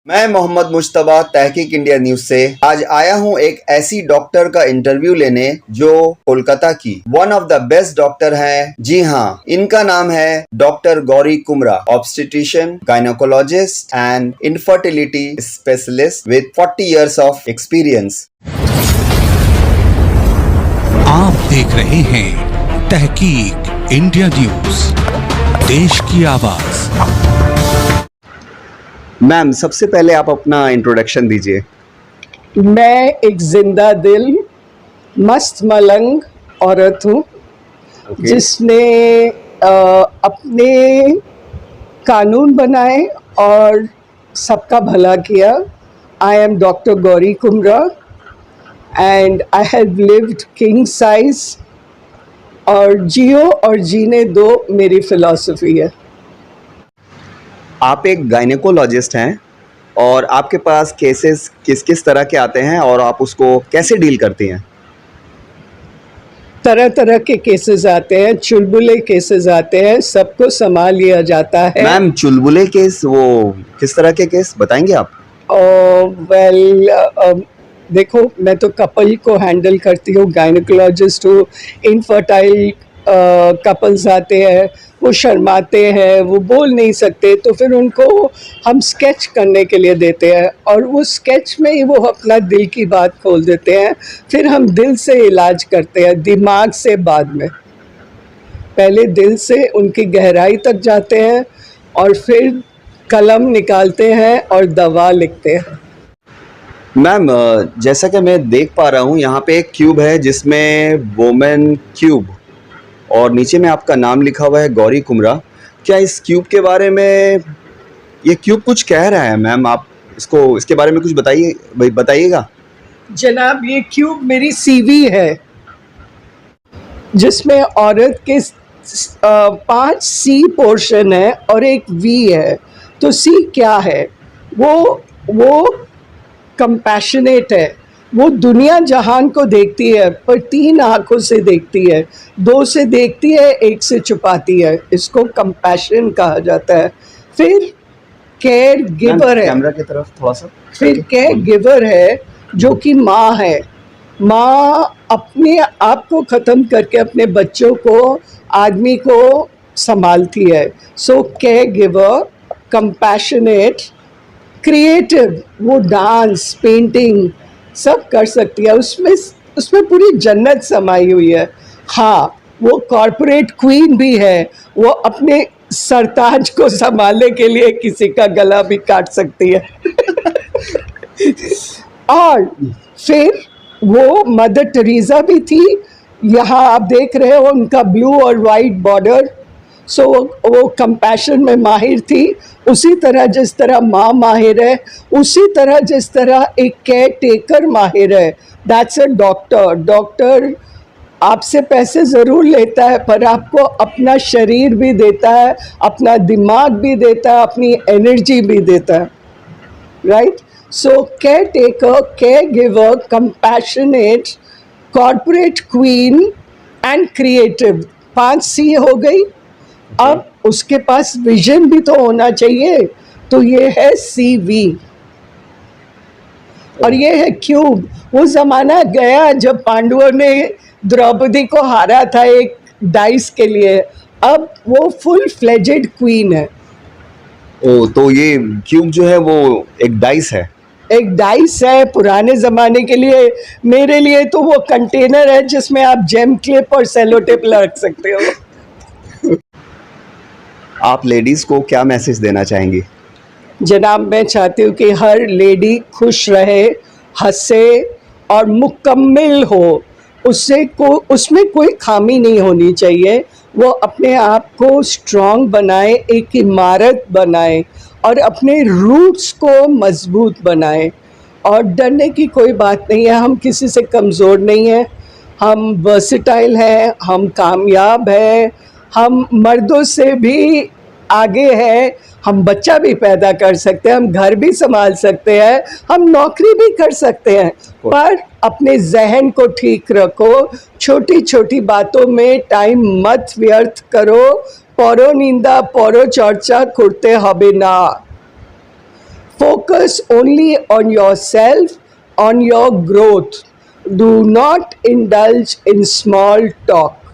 मैं मोहम्मद मुश्तबा तहकीक India news से आज आया हूं एक ऐसी डॉक्टर का इंटरव्यू लेने जो कोलकाता की one of the best doctor हैं। जी हां, इनका नाम है doctor Gauri Kumar, obstetrician, gynaecologist and infertility specialist with 40 years of experience. आप देख रहे हैं तहकीक इंडिया न्यूज, देश की आवाज। मैम, सबसे पहले आप अपना इंट्रोडक्शन दीजिए। मैं एक जिंदा दिल मस्त मलंग औरत हूँ जिसने अपने कानून बनाए और सबका भला किया। I am doctor Gauri Kumar and I have lived king size, और जियो और जीने दो मेरी फिलॉसफी है। आप एक गायनेकोलॉजिस्ट हैं और आपके पास केसेस किस किस तरह के आते हैं और आप उसको कैसे डील करती हैं? तरह तरह के केसेस आते हैं, चुलबुले केसेस आते हैं, सबको संभाल लिया जाता है। मैम, चुलबुले केस वो किस तरह के केस बताएंगे आप? देखो, मैं तो कपल को हैंडल करती हूँ, गायनेकोलॉजिस्ट हूँ। इनफर्टाइल कपल्स आते हैं, वो शर्माते हैं, वो बोल नहीं सकते, तो फिर उनको हम स्केच करने के लिए देते हैं और वो स्केच में ही वो अपना दिल की बात खोल देते हैं। फिर हम दिल से इलाज करते हैं, दिमाग से बाद में। पहले दिल से उनकी गहराई तक जाते हैं और फिर कलम निकालते हैं और दवा लिखते हैं। मैम, जैसा कि मैं देख पा रहा हूँ यहाँ पे एक क्यूब है जिसमें वोमेन क्यूब और नीचे में आपका नाम लिखा हुआ है गौरी कुमरा। क्या इस क्यूब के बारे में ये क्यूब कुछ कह रहा है? मैम, आप इसके बारे में कुछ बताइएगा। जनाब, ये क्यूब मेरी सीवी है जिसमें औरत के 5 सी पोर्शन है और एक वी है। तो सी क्या है? वो कंपैशनेट है। वो दुनिया जहान को देखती है पर 3 आँखों से देखती है, 2 से देखती है, 1 से छुपाती है। इसको कंपैशन कहा जाता है। फिर केयर गिवर है, कैमरा की तरफ थोड़ा सा। फिर केयर गिवर है जो कि माँ है। माँ अपने आप को ख़त्म करके अपने बच्चों को, आदमी को संभालती है। So care giver, compassionate, creative, वो डांस, पेंटिंग सब कर सकती है। उसमें पूरी जन्नत समाई हुई है। हाँ, वो कॉर्पोरेट क्वीन भी है। वो अपने सरताज को संभालने के लिए किसी का गला भी काट सकती है। और फिर वो मदर टेरेसा भी थी। यहाँ आप देख रहे हो उनका ब्लू और वाइट बॉर्डर। सो वो कंपैशन में माहिर थी। उसी तरह जिस तरह माँ माहिर है, उसी तरह जिस तरह एक केयर टेकर माहिर है, दैट्स अ डॉक्टर। डॉक्टर आपसे पैसे ज़रूर लेता है पर आपको अपना शरीर भी देता है, अपना दिमाग भी देता है, अपनी एनर्जी भी देता है। Right? So care taker, care giver, compassionate, corporate queen and creative, 5 सी हो गई। अब उसके पास विजन भी तो होना चाहिए, तो ये है सीवी और ये है क्यूब। वो ज़माना गया जब पांडवों ने द्रौपदी को हारा था एक डाइस के लिए। अब वो फुल फ्लेजेड क्वीन है। ओ, तो ये क्यूब जो है वो एक डाइस है। एक डाइस है पुराने ज़माने के लिए। मेरे लिए तो वो कंटेनर है जिसमें आप जेम क्लिप और सेलो टेप रख सकते हो। आप लेडीज़ को क्या मैसेज देना चाहेंगी? जनाब, मैं चाहती हूँ कि हर लेडी खुश रहे, हंसे और मुकम्मल हो। उसमें कोई खामी नहीं होनी चाहिए। वो अपने आप को स्ट्रॉन्ग बनाए, एक इमारत बनाए और अपने रूट्स को मजबूत बनाए। और डरने की कोई बात नहीं है। हम किसी से कमज़ोर नहीं हैं। हम वर्सेटाइल हैं, हम कामयाब हैं, हम मर्दों से भी आगे हैं। हम बच्चा भी पैदा कर सकते हैं, हम घर भी संभाल सकते हैं, हम नौकरी भी कर सकते हैं। पर अपने जहन को ठीक रखो, छोटी छोटी बातों में टाइम मत व्यर्थ करो। परो निंदा परो चर्चा करते हबे ना। Focus only on yourself, on your growth. Do not indulge in small talk.